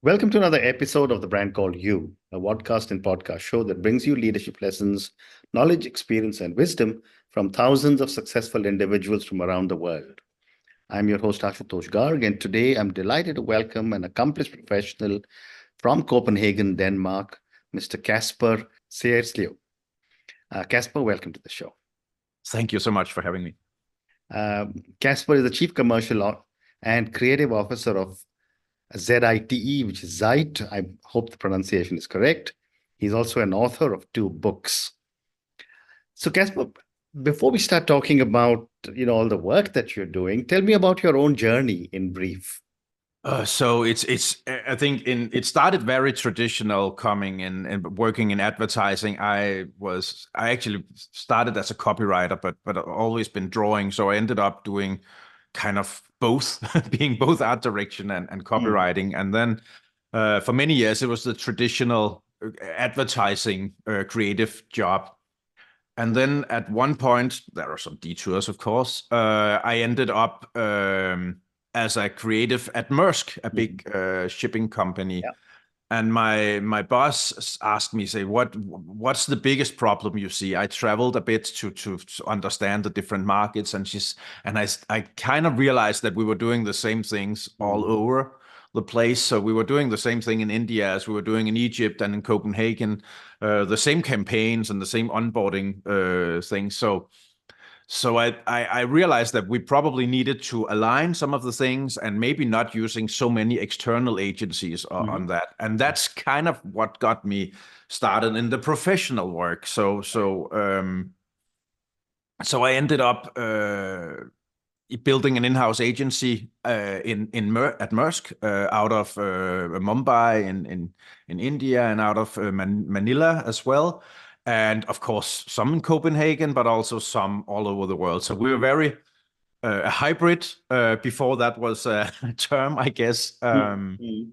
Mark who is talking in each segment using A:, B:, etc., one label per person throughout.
A: Welcome to another episode of The Brand Called You, a podcast and podcast show that brings you leadership lessons, knowledge, experience, and wisdom from thousands of successful individuals from around the world. I'm your host, Ashutosh Garg, and today I'm delighted to welcome an accomplished professional from Copenhagen, Denmark, Mr. Kasper Sierslev. Kasper, welcome to the show.
B: Thank you so much for having me.
A: Kasper is the Chief Commercial and Creative Officer of Zite, which is Zite. I hope the pronunciation is correct. He's also an author of 2 books. So, Kasper, before we start talking about all the work that you're doing, tell me about your own journey in brief.
B: So it's I think it started very traditional coming in and working in advertising. I actually started as a copywriter, but I've always been drawing. So I ended up doing kind of both, being both art direction and copywriting. And then for many years it was the traditional advertising creative job. And then at one point, there are some detours, of course, I ended up as a creative at Maersk, a big shipping company.
A: Yeah.
B: And my boss asked me, say, what's the biggest problem you see? I traveled a bit to understand the different markets, and I kind of realized that we were doing the same things all over the place. So we were doing the same thing in India as we were doing in Egypt and in Copenhagen, the same campaigns and the same onboarding things. So I realized that we probably needed to align some of the things and maybe not using so many external agencies on that. And that's kind of what got me started in the professional work. So I ended up building an in-house agency at Maersk out of Mumbai in India and out of Manila as well. And of course, some in Copenhagen, but also some all over the world. So we were very a hybrid before that was a term, I guess. And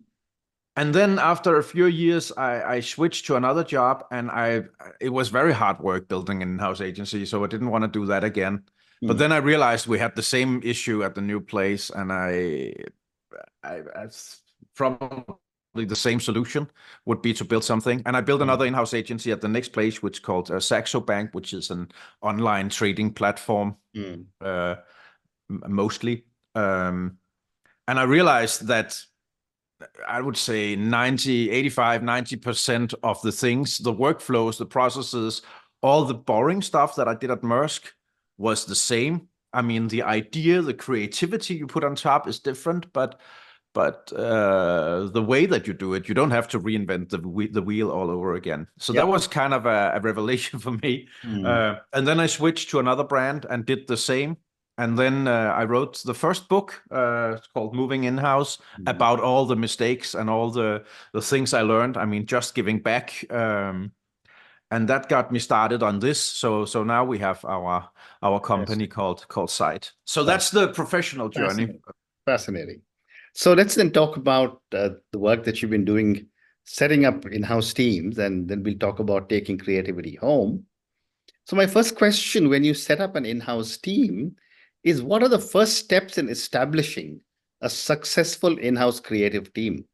B: then after a few years, I switched to another job, and it was very hard work building an in-house agency. So I didn't want to do that again. But then I realized we had the same issue at the new place, and I probably the same solution would be to build something. And I built another in-house agency at the next place, which is called Saxo Bank, which is an online trading platform, mostly. And I realized that I would say 90% of the things, the workflows, the processes, all the boring stuff that I did at Maersk was the same. I mean, the idea, the creativity you put on top is different, but the way that you do it, you don't have to reinvent the wheel all over again. So that was kind of a revelation for me. And then I switched to another brand and did the same. And then I wrote the first book, it's called Moving In-House, about all the mistakes and all the things I learned. I mean, just giving back. And that got me started on this. So now we have our company called Zite. So that's the professional journey.
A: Fascinating. So let's then talk about the work that you've been doing, setting up in-house teams, and then we'll talk about taking creativity home. So my first question, when you set up an in-house team, is what are the first steps in establishing a successful in-house creative team?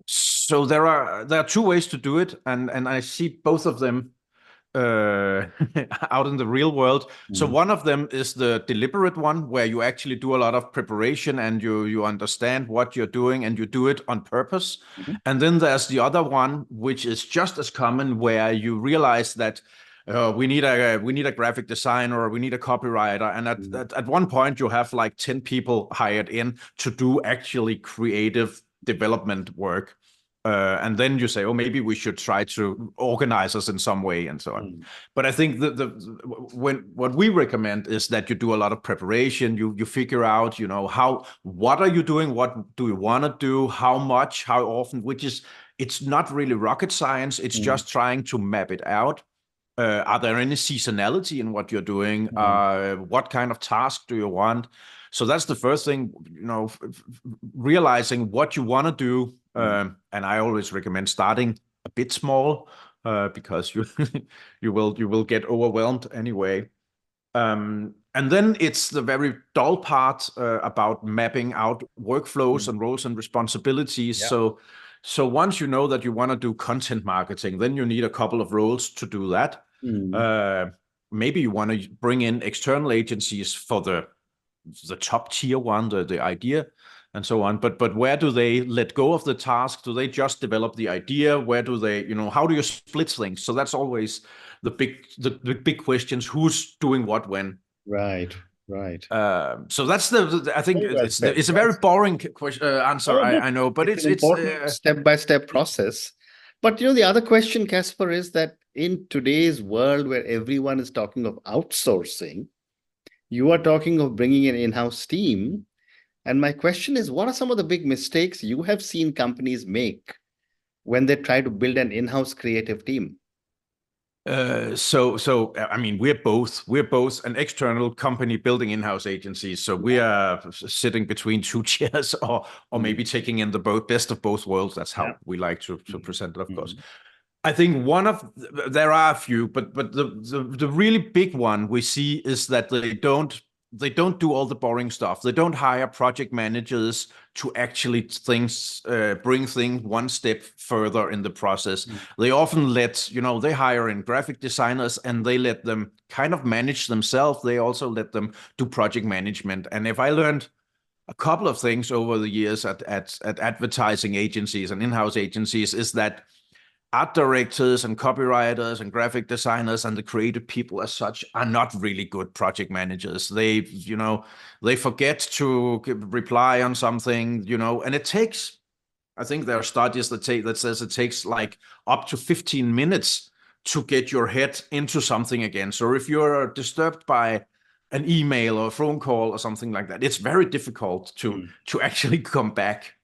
B: So there are 2 ways to do it, and I see both of them out in the real world. So one of them is the deliberate one, where you actually do a lot of preparation and you understand what you're doing and you do it on purpose. And then there's the other one, which is just as common, where you realize that we need a graphic designer, or we need a copywriter, and at one point you have like 10 people hired in to do actually creative development work. And then you say, oh, maybe we should try to organize us in some way and so on. But I think what we recommend is that you do a lot of preparation. You figure out, what are you doing? What do you want to do? How much? How often? It's not really rocket science. It's just trying to map it out. Are there any seasonality in what you're doing? What kind of task do you want? So that's the first thing, realizing what you want to do. And I always recommend starting a bit small because you will get overwhelmed anyway. And And then it's the very dull part about mapping out workflows and roles and responsibilities.
A: Yeah.
B: So once you know that you want to do content marketing, then you need a couple of roles to do that. Maybe you want to bring in external agencies for the top tier one, the idea, and so on. But where do they let go of the task? Do they just develop the idea? Where do they, how do you split things? So that's always the big questions. Who's doing what when?
A: Right. Right.
B: So that's I think
A: Very well said.
B: it's a very boring question, answer.
A: Oh,
B: I know, but
A: it's an important step-by-step process. But the other question, Kasper, is that in today's world where everyone is talking of outsourcing, you are talking of bringing an in-house team. And my question is, what are some of the big mistakes you have seen companies make when they try to build an in-house creative team?
B: So I mean, we're both an external company building in-house agencies. So we are sitting between two chairs, or maybe taking in the best of both worlds. That's how we like to present it, of course. I think there are a few, but the really big one we see is that they don't do all the boring stuff. They don't hire project managers to actually bring things one step further in the process. They often they hire in graphic designers and they let them kind of manage themselves. They also let them do project management. And if I learned a couple of things over the years at advertising agencies and in-house agencies, is that art directors and copywriters and graphic designers and the creative people as such are not really good project managers. They forget to reply on something, and it takes, I think there are studies that says it takes like up to 15 minutes to get your head into something again. So if you're disturbed by an email or a phone call or something like that, it's very difficult to actually come back.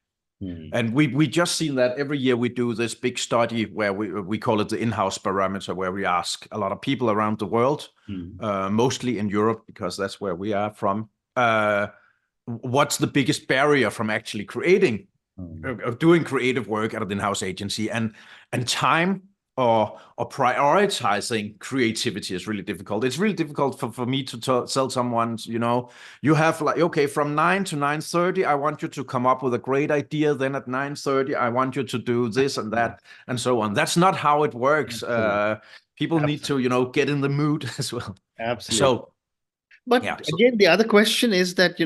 B: And we just seen that every year we do this big study where we call it the in-house barometer, where we ask a lot of people around the world, mostly in Europe, because that's where we are from, what's the biggest barrier from actually creating, doing creative work at an in-house agency, and time or prioritizing creativity is really difficult. It's really difficult for me to tell someone, you have like, okay, from 9 to 9:30, I want you to come up with a great idea. Then at 9:30, I want you to do this and that and so on. That's not how it works. People need to, get in the mood as well.
A: Absolutely.
B: So,
A: but again, the other question is that,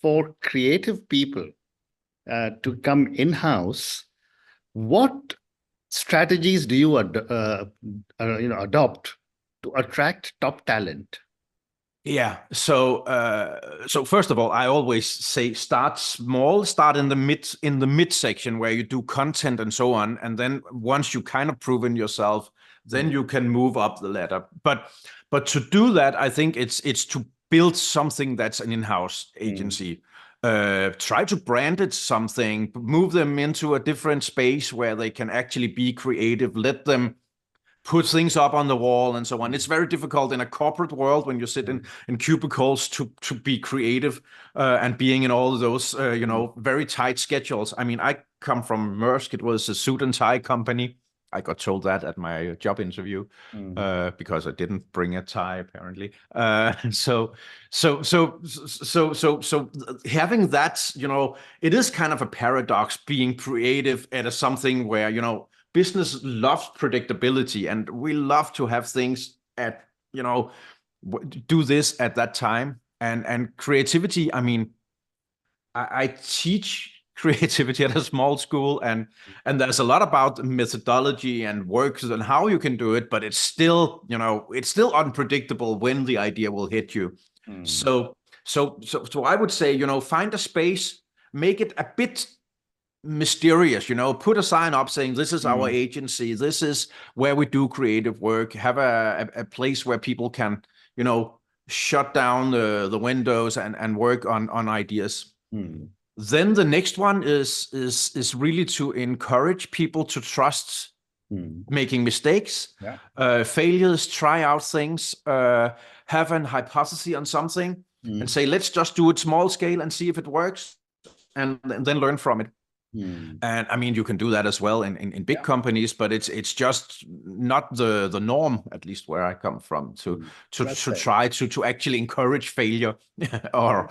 A: for creative people to come in-house, what strategies do you adopt to attract top talent?
B: Yeah. So first of all, I always say start small, start in the mid section where you do content and so on, and then once you kind of proven yourself, then you can move up the ladder. But to do that, I think it's to build something that's an in-house agency. Try to brand it something, move them into a different space where they can actually be creative, let them put things up on the wall and so on. It's very difficult in a corporate world when you sit in cubicles to be creative and being in all of those, very tight schedules. I mean, I come from Maersk. It was a suit and tie company. I got told that at my job interview because I didn't bring a tie, apparently. So having that, it is kind of a paradox being creative at something where, business loves predictability, and we love to have things at, do this at that time. And creativity, I mean, I teach creativity at a small school, and there's a lot about methodology and works and how you can do it, but it's still, it's still unpredictable when the idea will hit you. So I would say, find a space, make it a bit mysterious, put a sign up saying this is our agency, this is where we do creative work, have a place where people can, shut down the windows and work on ideas. Then the next one is really to encourage people to trust making mistakes, failures, try out things, have an hypothesis on something and say, let's just do it small scale and see if it works, and then learn from it. And I mean, you can do that as well in big companies, but it's just not the norm, at least where I come from, to try to actually encourage failure or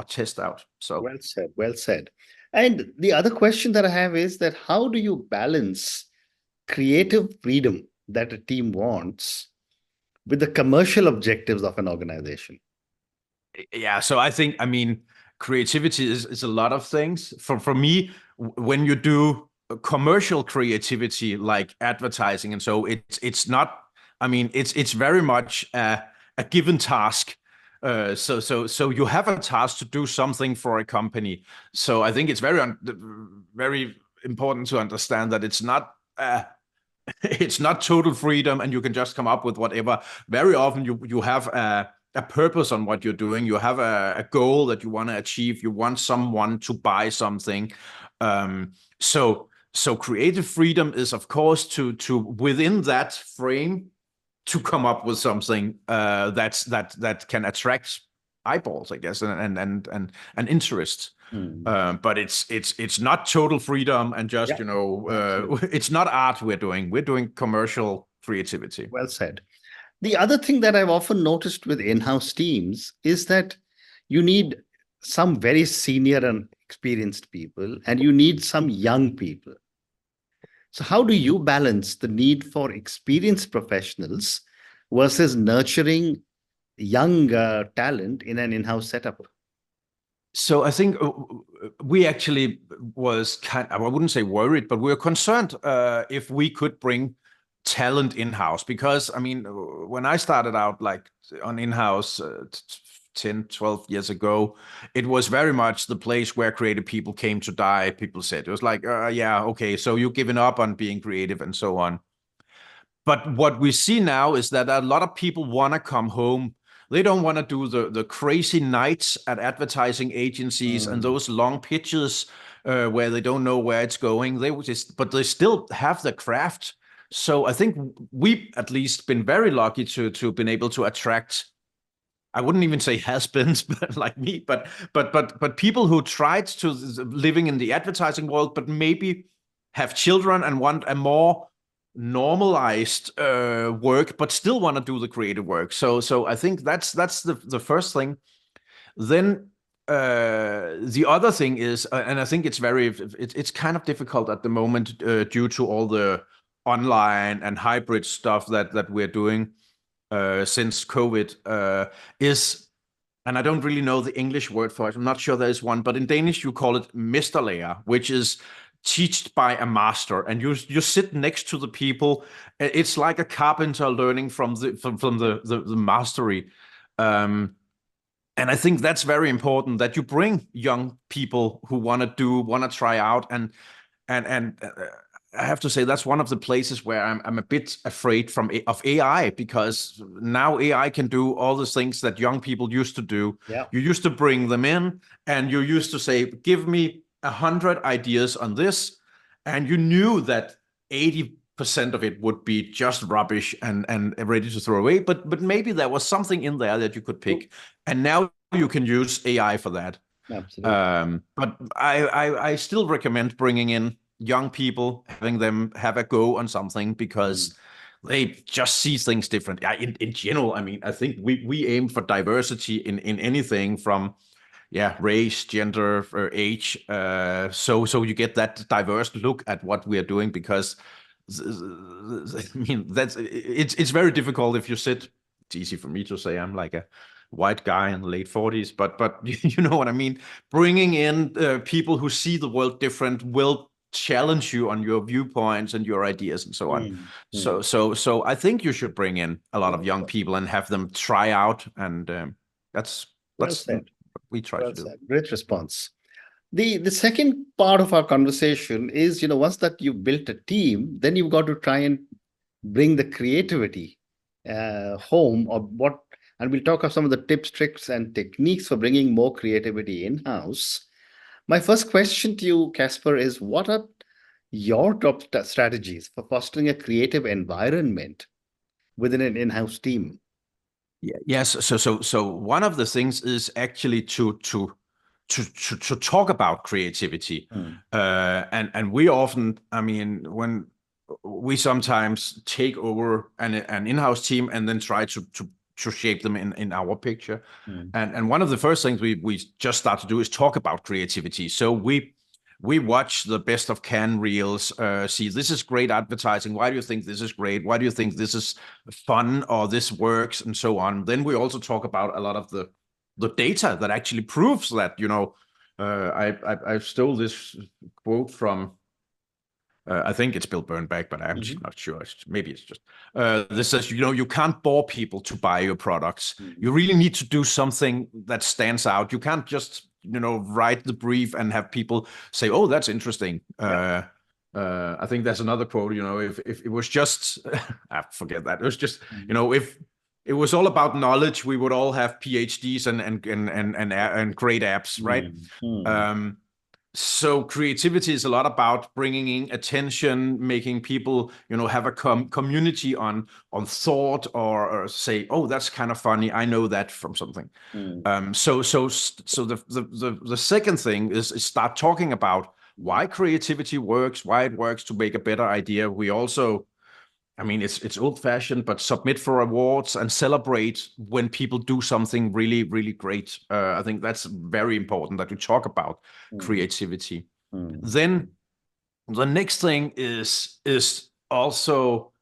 B: test out. So
A: well said, well said. And the other question that I have is that how do you balance creative freedom that a team wants with the commercial objectives of an organization?
B: yeah, so I mean, creativity is a lot of things. For me, when you do commercial creativity like advertising, and so it's not. I mean, it's very much a given task. So you have a task to do something for a company. So I think it's very important to understand that it's not. It's not total freedom and you can just come up with whatever. Very often you have a purpose on what you're doing. You have a goal that you want to achieve. You want someone to buy something. So creative freedom is, of course, to within that frame to come up with something that can attract eyeballs, I guess, and interest. But it's not total freedom and just it's not art we're doing. We're doing commercial creativity.
A: Well said. The other thing that I've often noticed with in-house teams is that you need some very senior and experienced people, and you need some young people. So how do you balance the need for experienced professionals versus nurturing young talent in an in-house setup?
B: So I think we actually was I wouldn't say worried, but we were concerned if we could bring talent in-house. Because, I mean, when I started out like on in-house 10, 12 years ago, it was very much the place where creative people came to die, people said. It was like, yeah, okay, so you've given up on being creative and so on. But what we see now is that a lot of people want to come home. They don't want to do the crazy nights at advertising agencies and those long pitches where they don't know where it's going. But they still have the craft. So I think we've at least been very lucky to been able to attract. I wouldn't even say has-beens, but like me, but people who tried to living in the advertising world, but maybe have children and want a more normalized work, but still want to do the creative work. So I think that's the first thing. Then the other thing is, and I think it's kind of difficult at the moment due to all the online and hybrid stuff that we're doing since COVID is, and I don't really know the English word for it. I'm not sure there is one, but in Danish you call it mesterlære, which is taught by a master, and you sit next to the people. It's like a carpenter learning from the mastery. And I think that's very important, that you bring young people who want to try out, and I have to say that's one of the places where I'm a bit afraid of AI, because now AI can do all the things that young people used to do.
A: Yeah.
B: You used to bring them in and you used to say, give me 100 ideas on this, and you knew that 80% of it would be just rubbish and ready to throw away. But maybe there was something in there that you could pick, and now you can use AI for that.
A: Absolutely.
B: But I still recommend bringing in young people, having them have a go on something, because they just see things different. Yeah, in general, I mean, I think we aim for diversity in anything from race, gender, age. So you get that diverse look at what we are doing, because I mean it's very difficult if you sit. It's easy for me to say I'm like a white guy in the late 40s, but you know what I mean. Bringing in people who see the world different will challenge you on your viewpoints and your ideas and so on. So I think you should bring in a lot of young people and have them try out, and that's what we try to do.
A: Great response. The second part of our conversation is, once that you've built a team, then you've got to try and bring the creativity home, and we'll talk of some of the tips, tricks, and techniques for bringing more creativity in-house. My first question to you, Kasper, is what are your top strategies for fostering a creative environment within an in-house team?
B: Yes. So one of the things is actually to to talk about creativity. And we often, I mean, when we sometimes take over an in-house team and then try to shape them in our picture. And one of the first things we just start to do is talk about creativity. So we watch the best of Cannes reels, see this is great advertising. Why do you think this is great? Why do you think this is fun or this works and so on? Then we also talk about a lot of the data that actually proves that, I stole this quote from, I think it's Bill Bernbach, but I'm not sure. Maybe it's just, this says, you can't bore people to buy your products. You really need to do something that stands out. You can't just, write the brief and have people say, oh, that's interesting. I think there's another quote, if it was just, I forget that. It was just, if it was all about knowledge, we would all have PhDs and great apps, right? So creativity is a lot about bringing in attention, making people, have a community on thought, or say, oh, that's kind of funny. I know that from something. So the second thing is start talking about why creativity works, why it works to make a better idea. We also, I mean, it's old-fashioned, but submit for awards and celebrate when people do something really, really great. I think that's very important that we talk about creativity. Then the next thing is also,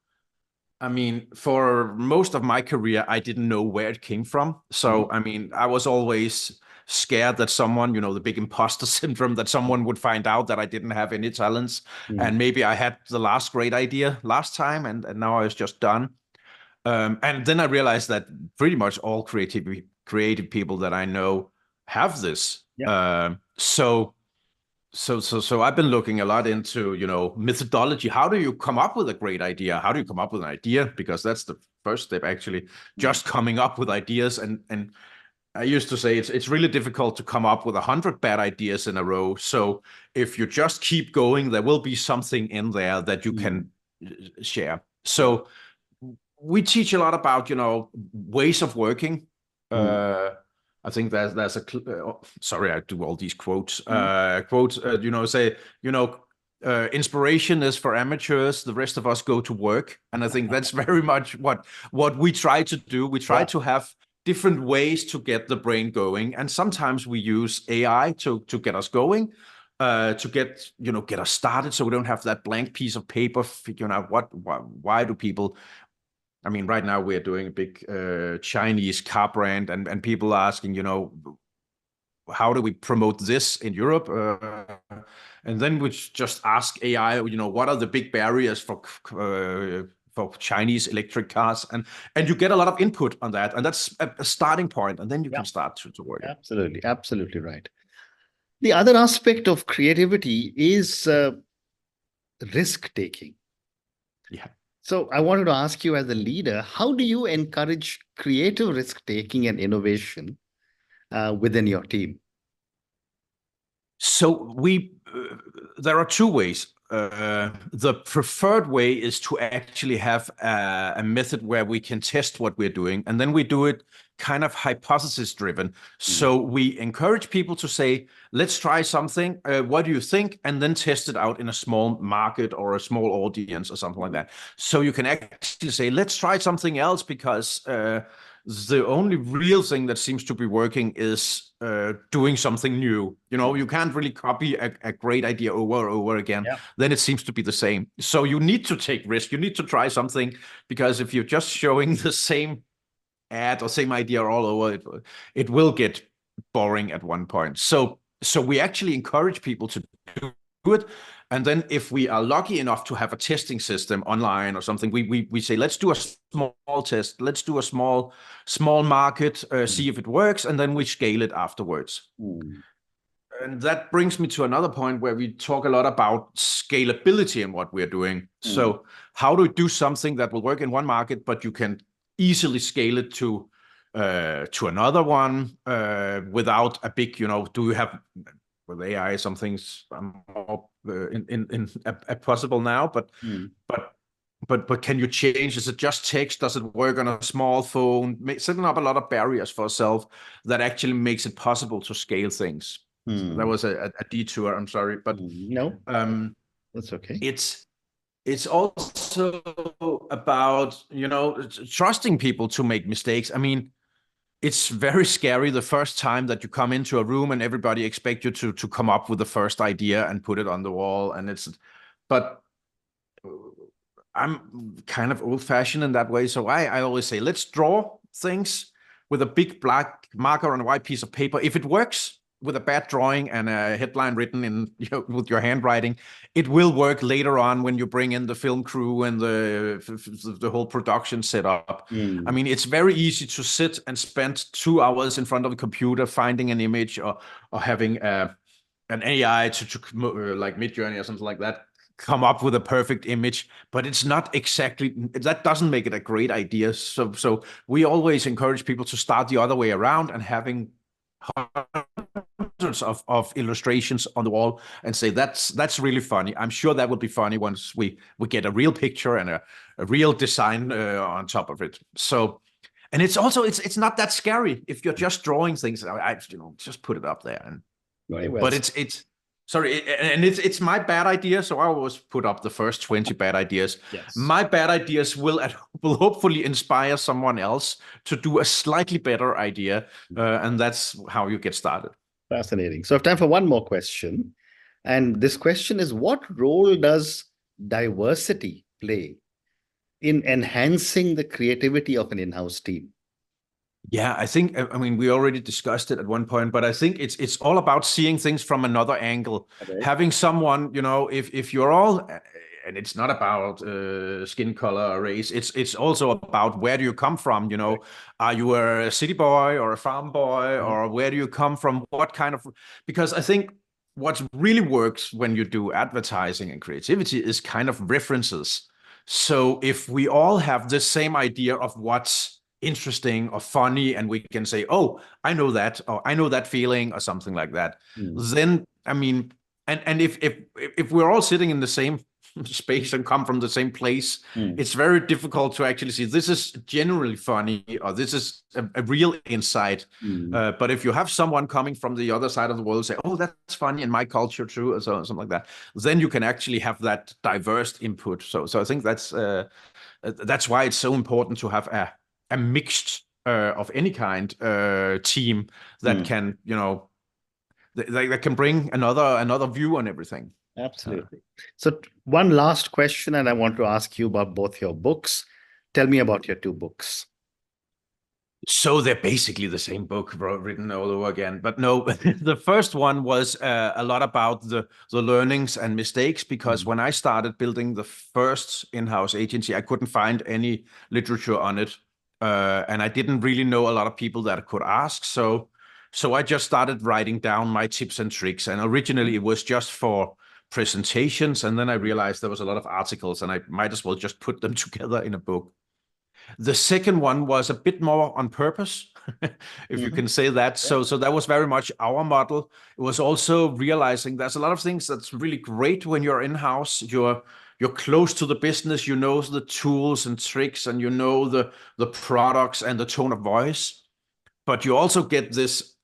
B: I mean, for most of my career, I didn't know where it came from. So, I mean, I was always scared that someone, the big imposter syndrome, that someone would find out that I didn't have any talents. And maybe I had the last great idea last time, and now I was just done. And then I realized that pretty much all creative people that I know have this. So I've been looking a lot into, methodology. How do you come up with a great idea? How do you come up with an idea? Because that's the first step, actually, just coming up with ideas. And I used to say it's really difficult to come up with 100 bad ideas in a row. So if you just keep going, there will be something in there that you can share. So we teach a lot about, ways of working. I think there's sorry, I do all these quotes. Say, inspiration is for amateurs. The rest of us go to work. And I think that's very much what we try to do. We try to have different ways to get the brain going. And sometimes we use AI to get us going, to get us started, so we don't have that blank piece of paper figuring out why do people. I mean, right now we're doing a big Chinese car brand, and people are asking, how do we promote this in Europe? And then we just ask AI, what are the big barriers for Chinese electric cars? And you get a lot of input on that. And that's a starting point. And then you can start to work.
A: Absolutely. Absolutely right. The other aspect of creativity is risk-taking.
B: Yeah.
A: So I wanted to ask you, as a leader, how do you encourage creative risk-taking and innovation within your team?
B: So there are two ways. The preferred way is to actually have a method where we can test what we're doing, and then we do it kind of hypothesis driven. So we encourage people to say, let's try something. What do you think? And then test it out in a small market or a small audience or something like that. So you can actually say, let's try something else, because the only real thing that seems to be working is doing something new. You can't really copy a great idea over and over again. Then it seems to be the same. So you need to take risk. You need to try something, because if you're just showing the same ad or same idea all over, it will get boring at one point. So we actually encourage people to do it. And then if we are lucky enough to have a testing system online or something, we say, let's do a small test. Let's do a small market, see if it works, and then we scale it afterwards. And that brings me to another point where we talk a lot about scalability in what we're doing. So how do we do something that will work in one market, but you can easily scale it to another one without a big, do you have with AI, some things are more possible now, but can you change? Is it just text? Does it work on a small phone? Setting up a lot of barriers for yourself that actually makes it possible to scale things. So that was a detour. I'm sorry, but
A: no, that's okay.
B: It's also about, you know, trusting people to make mistakes. I mean, it's very scary the first time that you come into a room and everybody expect you to come up with the first idea and put it on the wall. But I'm kind of old-fashioned in that way. So I always say, let's draw things with a big black marker on a white piece of paper. If it works with a bad drawing and a headline written in with your handwriting, it will work later on when you bring in the film crew and the whole production setup. I mean, it's very easy to sit and spend 2 hours in front of a computer finding an image, or having an AI to like Midjourney or something like that come up with a perfect image, but it's not exactly, that doesn't make it a great idea. So we always encourage people to start the other way around and having hundreds of illustrations on the wall and say, that's really funny. I'm sure that will be funny once we get a real picture and a real design on top of it. So, and it's also, it's not that scary if you're just drawing things. Just put it up there. And
A: Very well.
B: but it's sorry, and it's my bad idea. So I always put up the first 20 bad ideas.
A: Yes.
B: My bad ideas will hopefully inspire someone else to do a slightly better idea, and that's how you get started.
A: Fascinating. So I have time for one more question, and this question is: what role does diversity play in enhancing the creativity of an in-house team?
B: Yeah, I mean, we already discussed it at one point, but I think it's all about seeing things from another angle.
A: Okay.
B: Having someone, you know, if you're all, and it's not about skin color or race, it's also about where do you come from, you know, are you a city boy or a farm boy, or where do you come from, what kind of, because I think what really works when you do advertising and creativity is kind of references. So if we all have the same idea of what's interesting or funny, and we can say, oh, I know that, or I know that feeling, or something like that, then I mean, and if we're all sitting in the same space and come from the same place, it's very difficult to actually see this is generally funny, or this is a real insight. But if you have someone coming from the other side of the world say, oh, that's funny in my culture too, or something like that, then you can actually have that diverse input. So I think that's why it's so important to have a mixed of any kind team that can, you know, that can bring another view on everything.
A: Absolutely. So one last question, and I want to ask you about both your books. Tell me about your two books.
B: So they're basically the same book written all over again. But no, the first one was a lot about the learnings and mistakes, because when I started building the first in-house agency, I couldn't find any literature on it. And I didn't really know a lot of people that I could ask. So I just started writing down my tips and tricks. And originally it was just for presentations. And then I realized there was a lot of articles, and I might as well just put them together in a book. The second one was a bit more on purpose, if you can say that. So that was very much our model. It was also realizing there's a lot of things that's really great when you're in-house. You're close to the business, you know the tools and tricks, and you know the products and the tone of voice. But you also get this,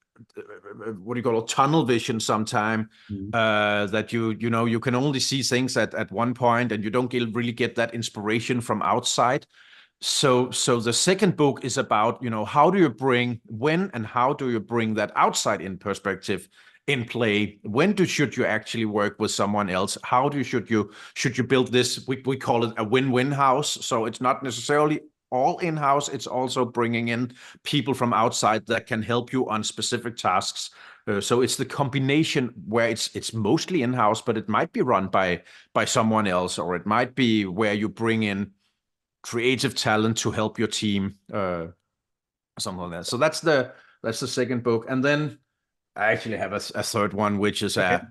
B: what do you call it, tunnel vision sometime, that you know you can only see things at one point, and you don't really get that inspiration from outside. So the second book is about, you know, how do you bring, when and how do you bring that outside in perspective in play? When should you actually work with someone else? How should you build this? We call it a win-win house. So it's not necessarily all in-house. It's also bringing in people from outside that can help you on specific tasks. So it's the combination where it's mostly in-house, but it might be run by someone else, or it might be where you bring in creative talent to help your team, something like that. So that's the second book. And then I actually have a third one, which is a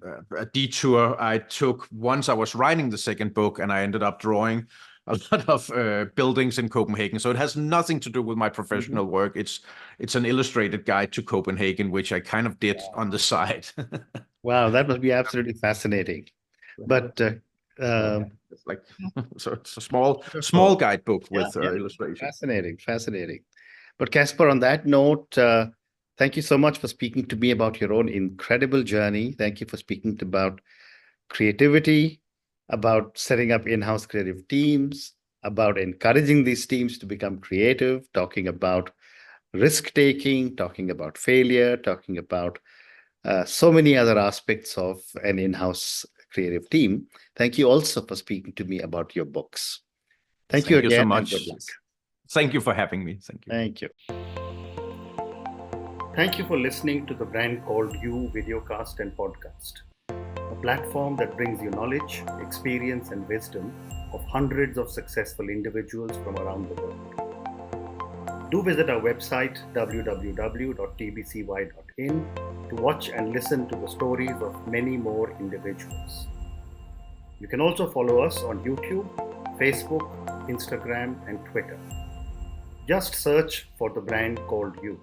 B: detour I took once I was writing the second book, and I ended up drawing a lot of buildings in Copenhagen. So it has nothing to do with my professional work. It's an illustrated guide to Copenhagen, which I kind of did on the side.
A: Wow, that must be absolutely fascinating. But
B: it's like so it's a small guidebook with illustrations.
A: Fascinating. But Kasper, on that note, Thank you so much for speaking to me about your own incredible journey. Thank you for speaking about creativity, about setting up in-house creative teams, about encouraging these teams to become creative, talking about risk-taking, talking about failure, talking about so many other aspects of an in-house creative team. Thank you also for speaking to me about your books. Thank you
B: Thank you so
A: again, and good
B: much.
A: luck.
B: Thank you for having me. Thank you.
A: Thank you. Thank you for listening to the Brand Called You videocast and podcast, a platform that brings you knowledge, experience, and wisdom of hundreds of successful individuals from around the world. Do visit our website www.tbcy.in to watch and listen to the stories of many more individuals. You can also follow us on YouTube, Facebook, Instagram, and Twitter. Just search for the Brand Called You.